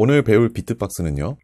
오늘 배울 비트박스는요.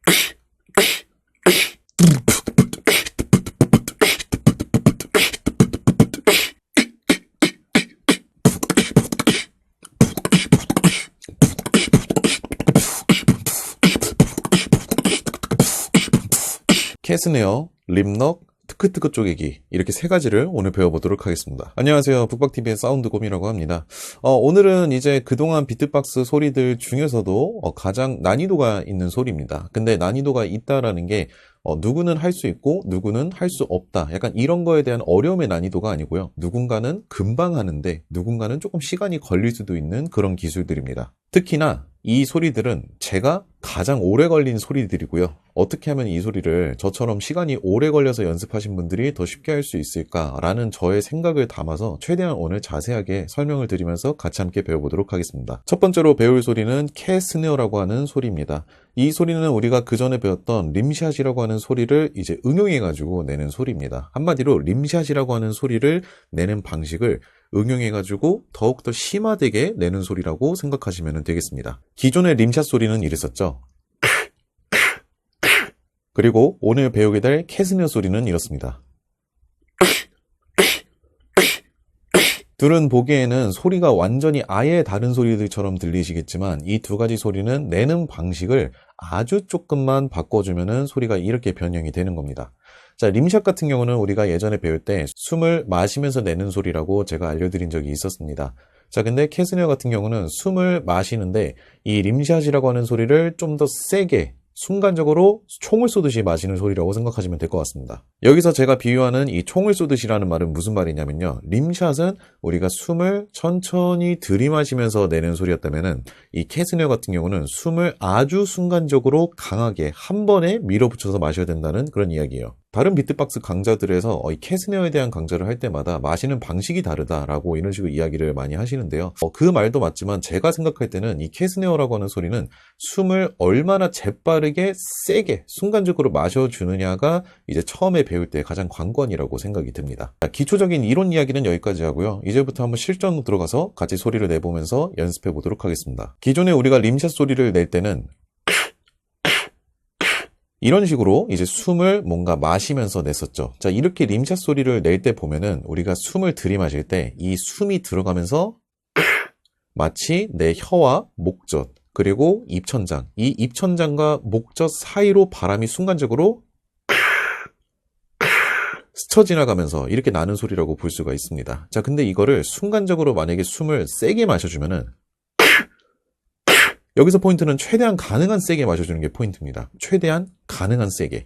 캐스네어, 립넉, 트크트크 쪼개기 이렇게 세 가지를 오늘 배워보도록 하겠습니다. 안녕하세요. 북박TV의 사운드곰이라고 합니다. 오늘은 이제 그동안 비트박스 소리들 중에서도 가장 난이도가 있는 소리입니다. 근데 난이도가 있다라는 게 누구는 할 수 있고 누구는 할 수 없다. 약간 이런 거에 대한 어려움의 난이도가 아니고요. 누군가는 금방 하는데 누군가는 조금 시간이 걸릴 수도 있는 그런 기술들입니다. 특히나 이 소리들은 제가 가장 오래 걸린 소리들이고요. 어떻게 하면 이 소리를 저처럼 시간이 오래 걸려서 연습하신 분들이 더 쉽게 할 수 있을까라는 저의 생각을 담아서 최대한 오늘 자세하게 설명을 드리면서 같이 함께 배워보도록 하겠습니다. 첫 번째로 배울 소리는 캐스네어라고 하는 소리입니다. 이 소리는 우리가 그 전에 배웠던 림샷이라고 하는 소리를 이제 응용해가지고 내는 소리입니다. 한마디로 림샷이라고 하는 소리를 내는 방식을 응용해가지고 더욱더 심화되게 내는 소리라고 생각하시면 되겠습니다. 기존의 림샷 소리는 이랬었죠. 그리고 오늘 배우게 될 캐스네어 소리는 이렇습니다. 둘은 보기에는 소리가 완전히 아예 다른 소리들처럼 들리시겠지만 이 두 가지 소리는 내는 방식을 아주 조금만 바꿔주면 소리가 이렇게 변형이 되는 겁니다. 자, 림샷 같은 경우는 우리가 예전에 배울 때 숨을 마시면서 내는 소리라고 제가 알려드린 적이 있었습니다. 자, 근데 캐스네어 같은 경우는 숨을 마시는데 이 림샷이라고 하는 소리를 좀 더 세게 순간적으로 총을 쏘듯이 마시는 소리라고 생각하시면 될 것 같습니다. 여기서 제가 비유하는 이 총을 쏘듯이라는 말은 무슨 말이냐면요. 림샷은 우리가 숨을 천천히 들이마시면서 내는 소리였다면은 이 캐스네어 같은 경우는 숨을 아주 순간적으로 강하게 한 번에 밀어붙여서 마셔야 된다는 그런 이야기예요. 다른 비트박스 강좌들에서 이 캐스네어에 대한 강좌를 할 때마다 마시는 방식이 다르다라고 이런 식으로 이야기를 많이 하시는데요. 그 말도 맞지만 제가 생각할 때는 이 캐스네어라고 하는 소리는 숨을 얼마나 재빠르게 세게 순간적으로 마셔주느냐가 이제 처음에 배울 때 가장 관건이라고 생각이 듭니다. 기초적인 이론 이야기는 여기까지 하고요. 이제부터 한번 실전으로 들어가서 같이 소리를 내보면서 연습해 보도록 하겠습니다. 기존에 우리가 림샷 소리를 낼 때는 이런 식으로 이제 숨을 뭔가 마시면서 냈었죠. 자, 이렇게 림샷 소리를 낼 때 보면은 우리가 숨을 들이마실 때 이 숨이 들어가면서 마치 내 혀와 목젖 그리고 입천장, 이 입천장과 목젖 사이로 바람이 순간적으로 스쳐 지나가면서 이렇게 나는 소리라고 볼 수가 있습니다. 자, 근데 이거를 순간적으로 만약에 숨을 세게 마셔주면은 여기서 포인트는 최대한 가능한 세게 마셔주는 게 포인트입니다. 최대한 가능한 세게.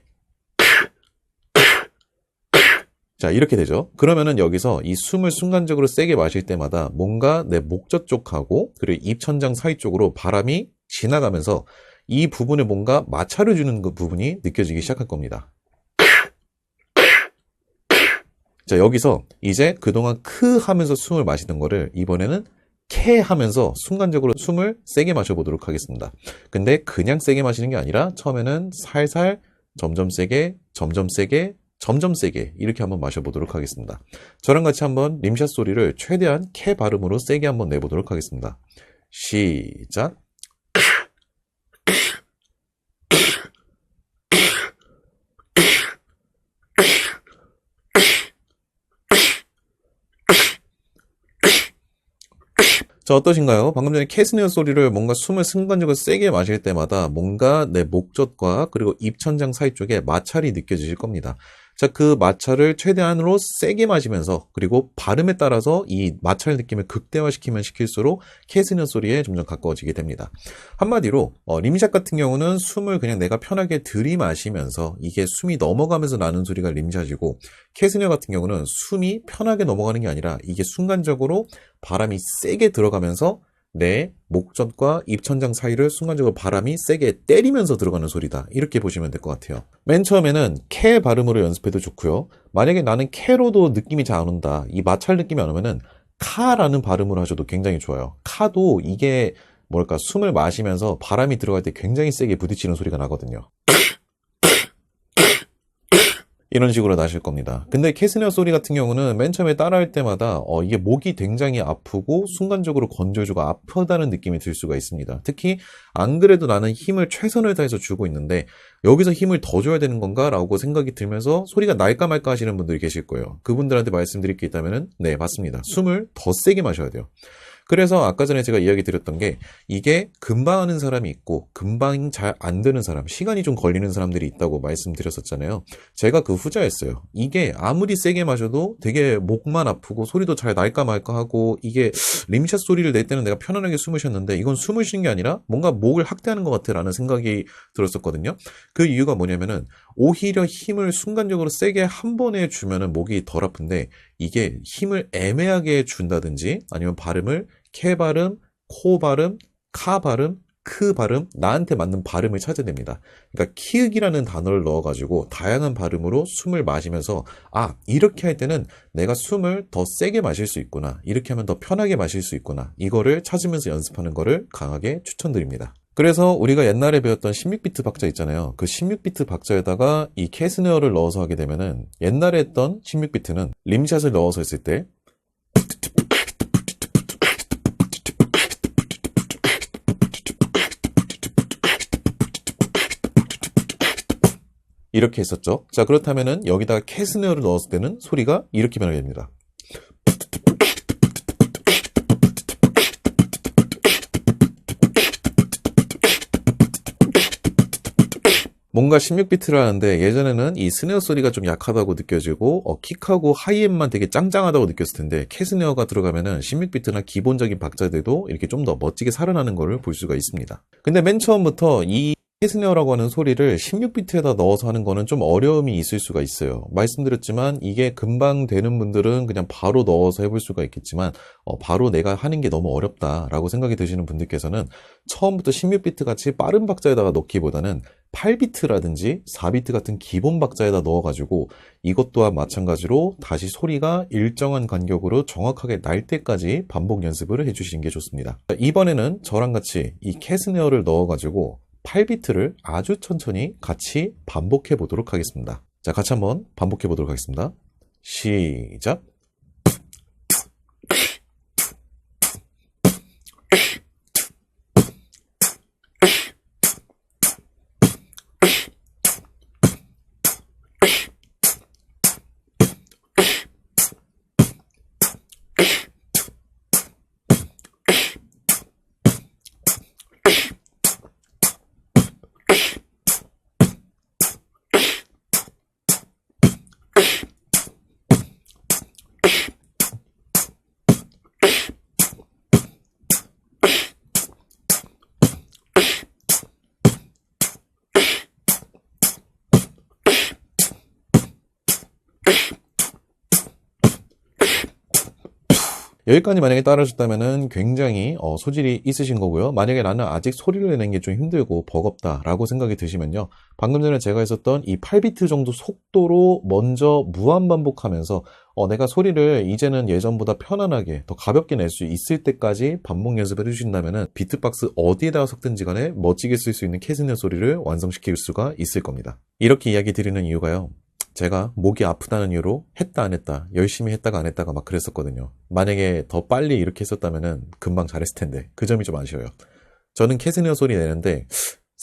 자, 이렇게 되죠. 그러면은 여기서 이 숨을 순간적으로 세게 마실 때마다 뭔가 내 목젖 쪽하고 그리고 입천장 사이 쪽으로 바람이 지나가면서 이 부분에 뭔가 마찰을 주는 그 부분이 느껴지기 시작할 겁니다. 자, 여기서 이제 그동안 크 하면서 숨을 마시던 거를 이번에는 캐 하면서 순간적으로 숨을 세게 마셔보도록 하겠습니다. 근데 그냥 세게 마시는 게 아니라 처음에는 살살 점점 세게 점점 세게 점점 세게 이렇게 한번 마셔보도록 하겠습니다. 저랑 같이 한번 림샷 소리를 최대한 캐 발음으로 세게 한번 내보도록 하겠습니다. 시작! 자, 어떠신가요? 방금 전에 캐스네어 소리를 뭔가 숨을 순간적으로 세게 마실 때마다 뭔가 내 목젖과 그리고 입천장 사이 쪽에 마찰이 느껴지실 겁니다. 자, 그 마찰을 최대한으로 세게 마시면서 그리고 발음에 따라서 이 마찰 느낌을 극대화시키면 시킬수록 캐스네어 소리에 점점 가까워지게 됩니다. 한마디로 림샷 같은 경우는 숨을 그냥 내가 편하게 들이마시면서 이게 숨이 넘어가면서 나는 소리가 림샷이고 캐스네어 같은 경우는 숨이 편하게 넘어가는 게 아니라 이게 순간적으로 바람이 세게 들어가면서 내 목젖과 입천장 사이를 순간적으로 바람이 세게 때리면서 들어가는 소리다. 이렇게 보시면 될 것 같아요. 맨 처음에는 캐 발음으로 연습해도 좋고요. 만약에 나는 캐로도 느낌이 잘 안 온다. 이 마찰 느낌이 안 오면은 카라는 발음으로 하셔도 굉장히 좋아요. 카도 이게 뭘까 숨을 마시면서 바람이 들어갈 때 굉장히 세게 부딪히는 소리가 나거든요. 이런 식으로 나실 겁니다. 근데 캐스네어 소리 같은 경우는 맨 처음에 따라할 때마다 이게 목이 굉장히 아프고 순간적으로 건조해지고 아프다는 느낌이 들 수가 있습니다. 특히 안 그래도 나는 힘을 최선을 다해서 주고 있는데 여기서 힘을 더 줘야 되는 건가? 라고 생각이 들면서 소리가 날까 말까 하시는 분들이 계실 거예요. 그분들한테 말씀드릴 게 있다면 네, 맞습니다. 숨을 더 세게 마셔야 돼요. 그래서 아까 전에 제가 이야기 드렸던 게 이게 금방 하는 사람이 있고 금방 잘 안 되는 사람, 시간이 좀 걸리는 사람들이 있다고 말씀드렸었잖아요. 제가 그 후자였어요. 이게 아무리 세게 마셔도 되게 목만 아프고 소리도 잘 날까 말까 하고 이게 림샷 소리를 낼 때는 내가 편안하게 숨을 쉬었는데 이건 숨을 쉬는 게 아니라 뭔가 목을 학대하는 것 같아 라는 생각이 들었었거든요. 그 이유가 뭐냐면은 오히려 힘을 순간적으로 세게 한 번에 주면은 목이 덜 아픈데 이게 힘을 애매하게 준다든지 아니면 발음을 캐 발음, 코 발음, 카 발음, 크 발음, 나한테 맞는 발음을 찾아야 됩니다. 그러니까 키읔이라는 단어를 넣어가지고 다양한 발음으로 숨을 마시면서 이렇게 할 때는 내가 숨을 더 세게 마실 수 있구나. 이렇게 하면 더 편하게 마실 수 있구나. 이거를 찾으면서 연습하는 거를 강하게 추천드립니다. 그래서 우리가 옛날에 배웠던 16비트 박자 있잖아요. 그 16비트 박자에다가 이 캐스네어를 넣어서 하게 되면은 옛날에 했던 16비트는 림샷을 넣어서 했을 때 이렇게 했었죠. 자, 그렇다면은 여기다가 캐스네어를 넣었을 때는 소리가 이렇게 변하게 됩니다. 뭔가 16비트를 하는데 예전에는 이 스네어 소리가 좀 약하다고 느껴지고 킥하고 하이엔만 되게 짱짱하다고 느꼈을 텐데 캐스네어가 들어가면은 16비트나 기본적인 박자들도 이렇게 좀 더 멋지게 살아나는 것을 볼 수가 있습니다. 근데 맨 처음부터 이 캐스네어라고 하는 소리를 16비트에다 넣어서 하는 거는 좀 어려움이 있을 수가 있어요. 말씀드렸지만 이게 금방 되는 분들은 그냥 바로 넣어서 해볼 수가 있겠지만 바로 내가 하는 게 너무 어렵다라고 생각이 드시는 분들께서는 처음부터 16비트 같이 빠른 박자에다가 넣기보다는 8비트라든지 4비트 같은 기본 박자에다 넣어가지고 이것 또한 마찬가지로 다시 소리가 일정한 간격으로 정확하게 날 때까지 반복 연습을 해주시는 게 좋습니다. 이번에는 저랑 같이 이 캐스네어를 넣어가지고 8비트를 아주 천천히 같이 반복해 보도록 하겠습니다. 자, 같이 한번 반복해 보도록 하겠습니다. 시작! 여기까지 만약에 따라하셨다면 굉장히 소질이 있으신 거고요. 만약에 나는 아직 소리를 내는 게 좀 힘들고 버겁다 라고 생각이 드시면요. 방금 전에 제가 했었던 이 8비트 정도 속도로 먼저 무한 반복하면서 내가 소리를 이제는 예전보다 편안하게 더 가볍게 낼 수 있을 때까지 반복 연습을 해주신다면 비트박스 어디에다가 섞든지 간에 멋지게 쓸 수 있는 캐스네어 소리를 완성시킬 수가 있을 겁니다. 이렇게 이야기 드리는 이유가요. 제가 목이 아프다는 이유로 했다 안 했다, 열심히 했다가 안 했다가 막 그랬었거든요. 만약에 더 빨리 이렇게 했었다면 금방 잘했을 텐데 그 점이 좀 아쉬워요. 저는 캐스네어 소리 내는데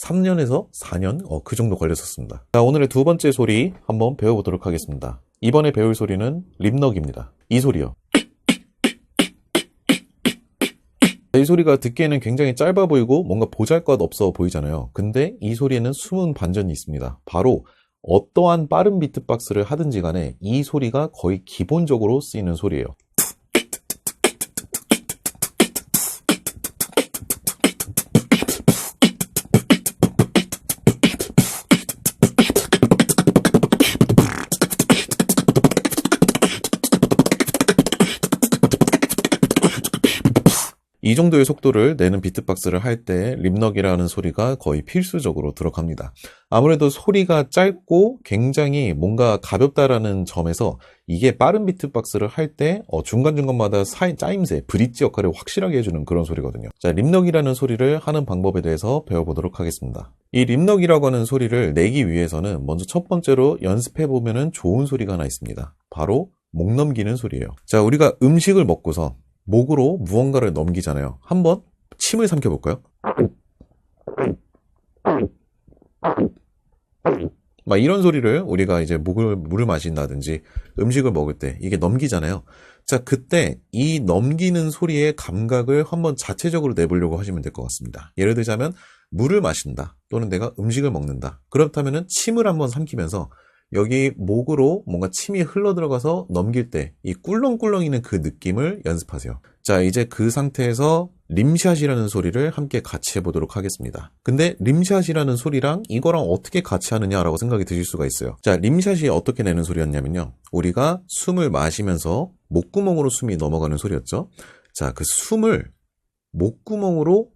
3년에서 4년 그 정도 걸렸었습니다. 자, 오늘의 두 번째 소리 한번 배워보도록 하겠습니다. 이번에 배울 소리는 립넉입니다. 이 소리요. 이 소리가 듣기에는 굉장히 짧아 보이고 뭔가 보잘것없어 보이잖아요. 근데 이 소리에는 숨은 반전이 있습니다. 바로 어떠한 빠른 비트박스를 하든지 간에 이 소리가 거의 기본적으로 쓰이는 소리예요. 이 정도의 속도를 내는 비트박스를 할 때 립넉이라는 소리가 거의 필수적으로 들어갑니다. 아무래도 소리가 짧고 굉장히 뭔가 가볍다라는 점에서 이게 빠른 비트박스를 할 때 중간중간마다 짜임새, 브릿지 역할을 확실하게 해주는 그런 소리거든요. 자, 립넉이라는 소리를 하는 방법에 대해서 배워보도록 하겠습니다. 이 립넉이라고 하는 소리를 내기 위해서는 먼저 첫 번째로 연습해보면 좋은 소리가 하나 있습니다. 바로 목 넘기는 소리예요. 자, 우리가 음식을 먹고서 목으로 무언가를 넘기잖아요. 한번 침을 삼켜볼까요? 막 이런 소리를 우리가 이제 물을 마신다든지 음식을 먹을 때 이게 넘기잖아요. 자, 그때 이 넘기는 소리의 감각을 한번 자체적으로 내보려고 하시면 될 것 같습니다. 예를 들자면 물을 마신다 또는 내가 음식을 먹는다. 그렇다면은 침을 한번 삼키면서 여기 목으로 뭔가 침이 흘러 들어가서 넘길 때 이 꿀렁꿀렁이는 그 느낌을 연습하세요. 자, 이제 그 상태에서 림샷이라는 소리를 함께 같이 해보도록 하겠습니다. 근데 림샷이라는 소리랑 이거랑 어떻게 같이 하느냐라고 생각이 드실 수가 있어요. 자, 림샷이 어떻게 내는 소리였냐면요. 우리가 숨을 마시면서 목구멍으로 숨이 넘어가는 소리였죠. 자, 그 숨을 목구멍으로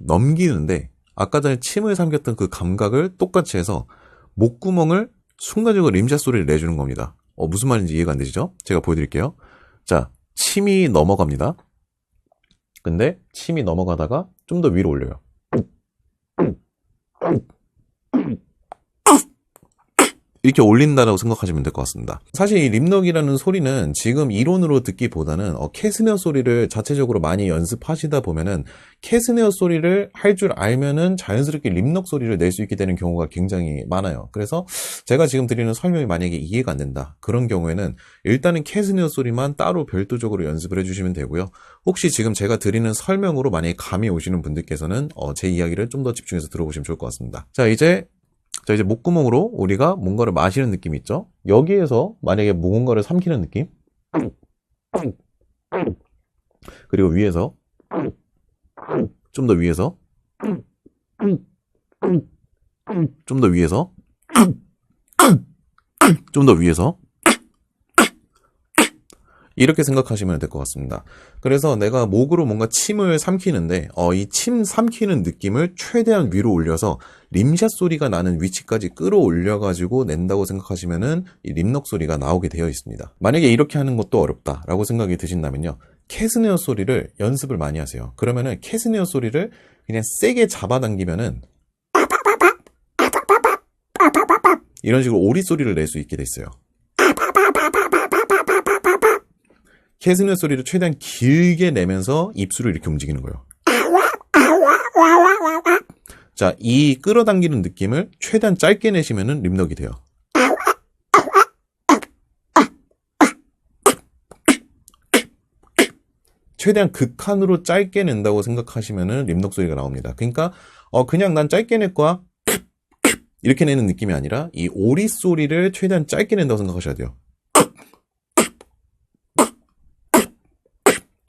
넘기는데 아까 전에 침을 삼켰던 그 감각을 똑같이 해서 목구멍을 순간적으로 림샷 소리를 내주는 겁니다. 무슨 말인지 이해가 안 되시죠? 제가 보여드릴게요. 자, 침이 넘어갑니다. 근데 침이 넘어가다가 좀 더 위로 올려요. 이렇게 올린다라고 생각하시면 될 것 같습니다. 사실 이 립넉이라는 소리는 지금 이론으로 듣기보다는 캐스네어 소리를 자체적으로 많이 연습하시다 보면은 캐스네어 소리를 할 줄 알면은 자연스럽게 립넉 소리를 낼 수 있게 되는 경우가 굉장히 많아요. 그래서 제가 지금 드리는 설명이 만약에 이해가 안 된다. 그런 경우에는 일단은 캐스네어 소리만 따로 별도적으로 연습을 해주시면 되고요. 혹시 지금 제가 드리는 설명으로 만약에 감이 오시는 분들께서는 제 이야기를 좀 더 집중해서 들어보시면 좋을 것 같습니다. 자, 이제 목구멍으로 우리가 뭔가를 마시는 느낌이 있죠? 여기에서 만약에 무언가를 삼키는 느낌? 그리고 위에서 좀 더 위에서 좀 더 위에서 좀 더 위에서 이렇게 생각하시면 될 것 같습니다. 그래서 내가 목으로 뭔가 침을 삼키는데 이 침 삼키는 느낌을 최대한 위로 올려서 림샷 소리가 나는 위치까지 끌어올려가지고 낸다고 생각하시면은 이 립넉 소리가 나오게 되어 있습니다. 만약에 이렇게 하는 것도 어렵다라고 생각이 드신다면요. 캐스네어 소리를 연습을 많이 하세요. 그러면은 캐스네어 소리를 그냥 세게 잡아당기면은 이런 식으로 오리 소리를 낼 수 있게 돼 있어요. 캐스네어 소리를 최대한 길게 내면서 입술을 이렇게 움직이는 거예요. 자, 이 끌어당기는 느낌을 최대한 짧게 내시면은 립넉이 돼요. 최대한 극한으로 짧게 낸다고 생각하시면은 립넉 소리가 나옵니다. 그러니까 그냥 난 짧게 낼 거야 이렇게 내는 느낌이 아니라 이 오리 소리를 최대한 짧게 낸다고 생각하셔야 돼요.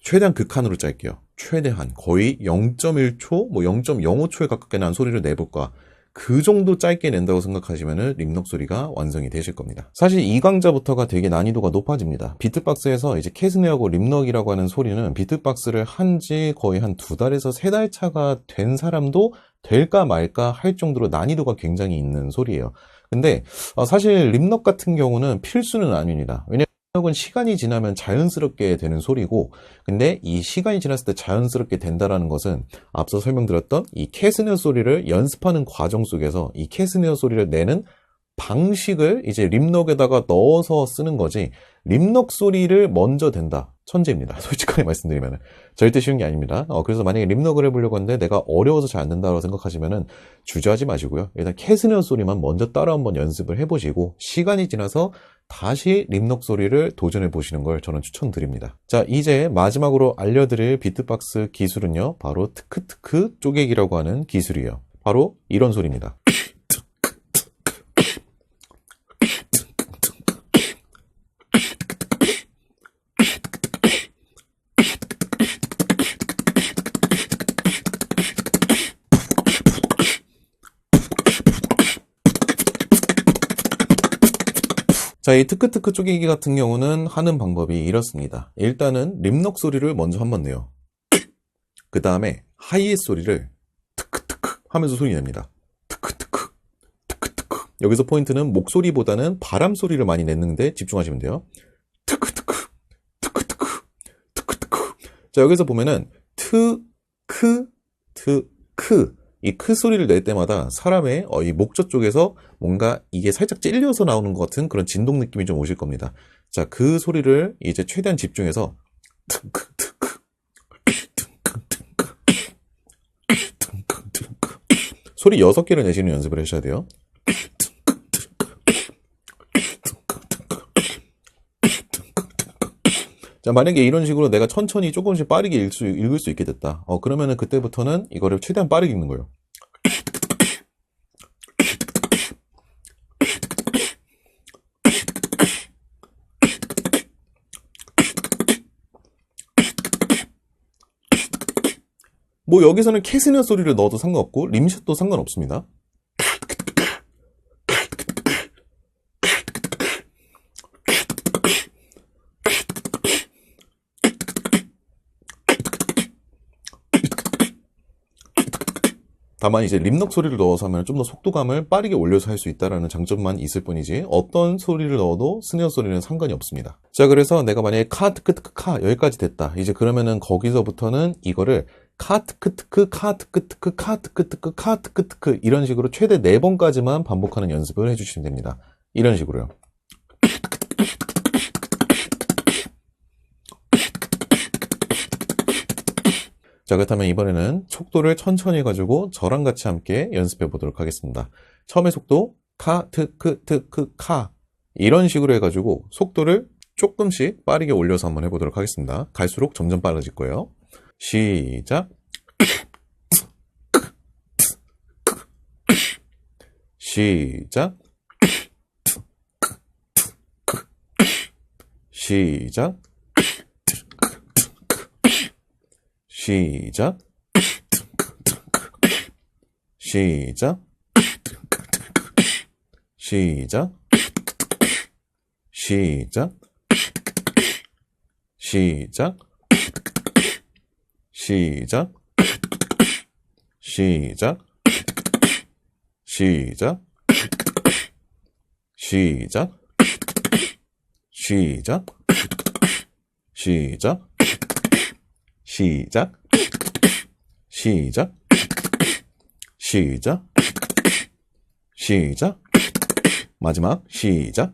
최대한 극한으로 짧게요. 최대한 거의 0.1초, 0.05초에 가깝게 난 소리를 내볼까. 그 정도 짧게 낸다고 생각하시면 립넉 소리가 완성이 되실 겁니다. 사실 이 강좌부터가 되게 난이도가 높아집니다. 비트박스에서 이제 캐스네어하고 립넉이라고 하는 소리는 비트박스를 한지 거의 한 2달에서 3달 차가 된 사람도 될까 말까 할 정도로 난이도가 굉장히 있는 소리예요. 근데 사실 립넉 같은 경우는 필수는 아닙니다. 왜냐면 은 시간이 지나면 자연스럽게 되는 소리고, 근데 이 시간이 지났을 때 자연스럽게 된다라는 것은 앞서 설명드렸던 이 캐스네어 소리를 연습하는 과정 속에서 이 캐스네어 소리를 내는 방식을 이제 립넉에다가 넣어서 쓰는 거지, 립넉 소리를 먼저 댄다. 천재입니다. 솔직하게 말씀드리면 절대 쉬운 게 아닙니다. 그래서 만약에 립넉을 해보려고 하는데 내가 어려워서 잘 안 된다고 생각하시면은 주저하지 마시고요. 일단 캐스네어 소리만 먼저 따라 한번 연습을 해보시고 시간이 지나서 다시 립넉 소리를 도전해 보시는 걸 저는 추천드립니다. 자, 이제 마지막으로 알려드릴 비트박스 기술은요, 바로 트크트크 쪼개기라고 하는 기술이에요. 바로 이런 소리입니다. 자, 이 트크트크 쪼개기 같은 경우는 하는 방법이 이렇습니다. 일단은 립넉 소리를 먼저 한번 내요. 그 다음에 하이햇 소리를 트크트크 하면서 소리 냅니다. 트크트크, 트크트크. 여기서 포인트는 목소리보다는 바람 소리를 많이 내는데 집중하시면 돼요. 트크트크, 트크트크, 트크트크. 자, 여기서 보면은 트크, 트크. 이 크 소리를 낼 때마다 사람의 이 목젖 쪽에서 뭔가 이게 살짝 찔려서 나오는 것 같은 그런 진동 느낌이 좀 오실 겁니다. 자, 그 소리를 이제 최대한 집중해서 소리 6개를 내시는 연습을 하셔야 돼요. 자, 만약에 이런 식으로 내가 천천히 조금씩 빠르게 읽을 수 있게 됐다. 그러면은 그때부터는 이거를 최대한 빠르게 읽는 거예요. 뭐 여기서는 캐스너 소리를 넣어도 상관없고 림샷도 상관없습니다. 다만 이제 림넉 소리를 넣어서 하면 좀 더 속도감을 빠르게 올려서 할 수 있다는 장점만 있을 뿐이지 어떤 소리를 넣어도 스네어 소리는 상관이 없습니다. 자, 그래서 내가 만약에 카 트크트크 카 여기까지 됐다. 이제 그러면은 거기서부터는 이거를 카 트크트크 카 트크트크 카 트크트크 카 트크트크 이런 식으로 최대 4번까지만 반복하는 연습을 해주시면 됩니다. 이런 식으로요. 자, 그렇다면 이번에는 속도를 천천히 해가지고 저랑 같이 함께 연습해 보도록 하겠습니다. 처음에 속도 카, 트, 크, 트, 크, 카 이런 식으로 해가지고 속도를 조금씩 빠르게 올려서 한번 해보도록 하겠습니다. 갈수록 점점 빨라질 거예요. 시작. 시작. 시작. 시작. 시작. 시작. 시작. 시작. 시작. 시작. 시작. 시작. 시작. 시작. 시작. 시작. 시작. 시작. 마지막 시작.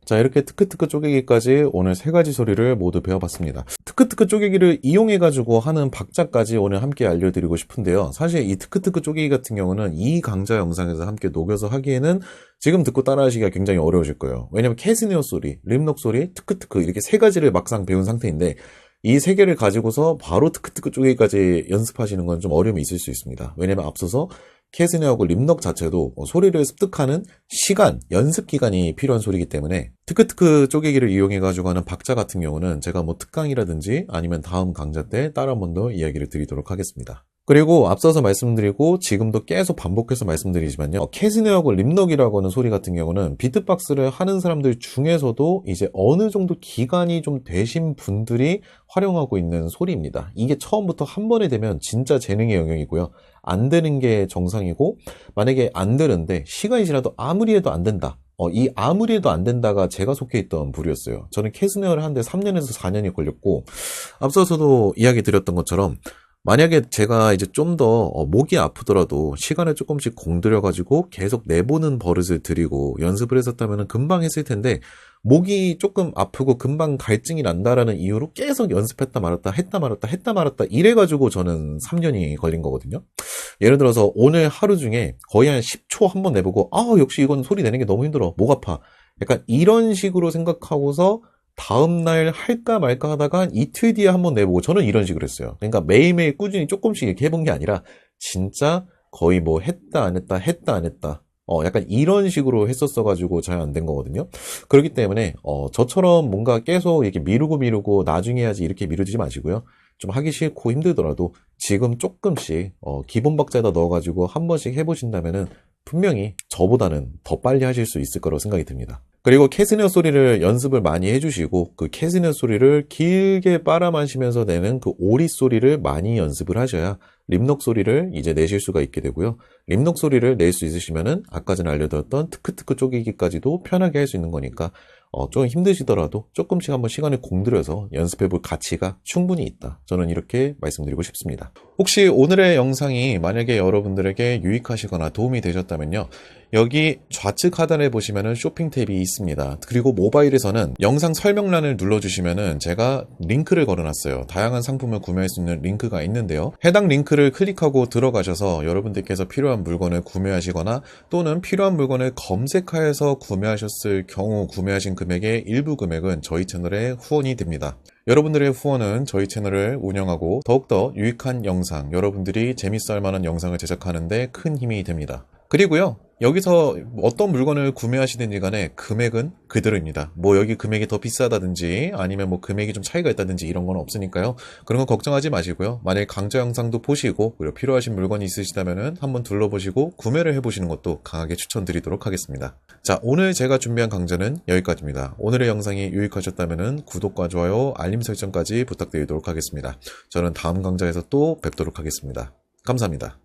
자, 이렇게 트크트크 쪼개기까지 오늘 3가지 소리를 모두 배워봤습니다. 트크트크 쪼개기를 이용해가지고 하는 박자까지 오늘 함께 알려드리고 싶은데요. 사실 이 트크트크 쪼개기 같은 경우는 이 강좌 영상에서 함께 녹여서 하기에는 지금 듣고 따라하시기가 굉장히 어려우실 거예요. 왜냐면 캐스네어 소리, 림넉 소리, 트크트크 이렇게 3가지를 막상 배운 상태인데 이 3개를 가지고서 바로 트크트크 쪼개기까지 연습하시는 건 좀 어려움이 있을 수 있습니다. 왜냐면 앞서서 캐스네어하고 림넉 자체도 소리를 습득하는 시간, 연습 기간이 필요한 소리이기 때문에 트크트크 쪼개기를 이용해가지고 하는 박자 같은 경우는 제가 뭐 특강이라든지 아니면 다음 강좌 때 따로 한 번 더 이야기를 드리도록 하겠습니다. 그리고 앞서서 말씀드리고 지금도 계속 반복해서 말씀드리지만요. 캐스네어하고 림넉이라고 하는 소리 같은 경우는 비트박스를 하는 사람들 중에서도 이제 어느 정도 기간이 좀 되신 분들이 활용하고 있는 소리입니다. 이게 처음부터 한 번에 되면 진짜 재능의 영역이고요. 안 되는 게 정상이고 만약에 안 되는데 시간이 지나도 아무리 해도 안 된다. 이 아무리 해도 안 된다가 제가 속해 있던 부류였어요. 저는 캐스네어를 하는데 3년에서 4년이 걸렸고 앞서서도 이야기 드렸던 것처럼 만약에 제가 이제 좀 더 목이 아프더라도 시간을 조금씩 공들여가지고 계속 내보는 버릇을 들이고 연습을 했었다면 금방 했을 텐데 목이 조금 아프고 금방 갈증이 난다라는 이유로 계속 연습했다 말았다 했다 말았다 했다 말았다 이래가지고 저는 3년이 걸린 거거든요. 예를 들어서 오늘 하루 중에 거의 한 10초 한번 내보고 역시 이건 소리 내는 게 너무 힘들어 목 아파 약간 이런 식으로 생각하고서 다음날 할까 말까 하다가 한 이틀 뒤에 한번 내보고 저는 이런 식으로 했어요. 그러니까 매일매일 꾸준히 조금씩 이렇게 해본 게 아니라 진짜 거의 뭐 했다 안 했다 했다 안 했다 약간 이런 식으로 했었어가지고 잘 안 된 거거든요. 그렇기 때문에 저처럼 뭔가 계속 이렇게 미루고 나중에 해야지 이렇게 미루지 마시고요. 좀 하기 싫고 힘들더라도 지금 조금씩 기본 박자에다 넣어가지고 한 번씩 해보신다면은 분명히 저보다는 더 빨리 하실 수 있을 거라고 생각이 듭니다. 그리고 캐시너 소리를 연습을 많이 해주시고 그 캐시너 소리를 길게 빨아마시면서 내는 그 오리 소리를 많이 연습을 하셔야 립녹 소리를 이제 내실 수가 있게 되고요. 립녹 소리를 낼 수 있으시면은 아까 전에 알려드렸던 트크트크 쪼개기까지도 편하게 할 수 있는 거니까 좀 힘드시더라도 조금씩 한번 시간을 공들여서 연습해 볼 가치가 충분히 있다. 저는 이렇게 말씀드리고 싶습니다. 혹시 오늘의 영상이 만약에 여러분들에게 유익하시거나 도움이 되셨다면요. 여기 좌측 하단에 보시면은 쇼핑 탭이 있습니다. 그리고 모바일에서는 영상 설명란을 눌러주시면은 제가 링크를 걸어놨어요. 다양한 상품을 구매할 수 있는 링크가 있는데요. 해당 링크를 클릭하고 들어가셔서 여러분들께서 필요한 물건을 구매하시거나 또는 필요한 물건을 검색하여서 구매하셨을 경우 구매하신 금액의 일부 금액은 저희 채널에 후원이 됩니다. 여러분들의 후원은 저희 채널을 운영하고 더욱더 유익한 영상, 여러분들이 재밌어 할 만한 영상을 제작하는데 큰 힘이 됩니다. 그리고요, 여기서 어떤 물건을 구매하시든지 간에 금액은 그대로입니다. 뭐 여기 금액이 더 비싸다든지 아니면 뭐 금액이 좀 차이가 있다든지 이런 건 없으니까요. 그런 거 걱정하지 마시고요. 만약에 강좌 영상도 보시고 그리고 필요하신 물건이 있으시다면은 한번 둘러보시고 구매를 해보시는 것도 강하게 추천드리도록 하겠습니다. 자, 오늘 제가 준비한 강좌는 여기까지입니다. 오늘의 영상이 유익하셨다면은 구독과 좋아요, 알림 설정까지 부탁드리도록 하겠습니다. 저는 다음 강좌에서 또 뵙도록 하겠습니다. 감사합니다.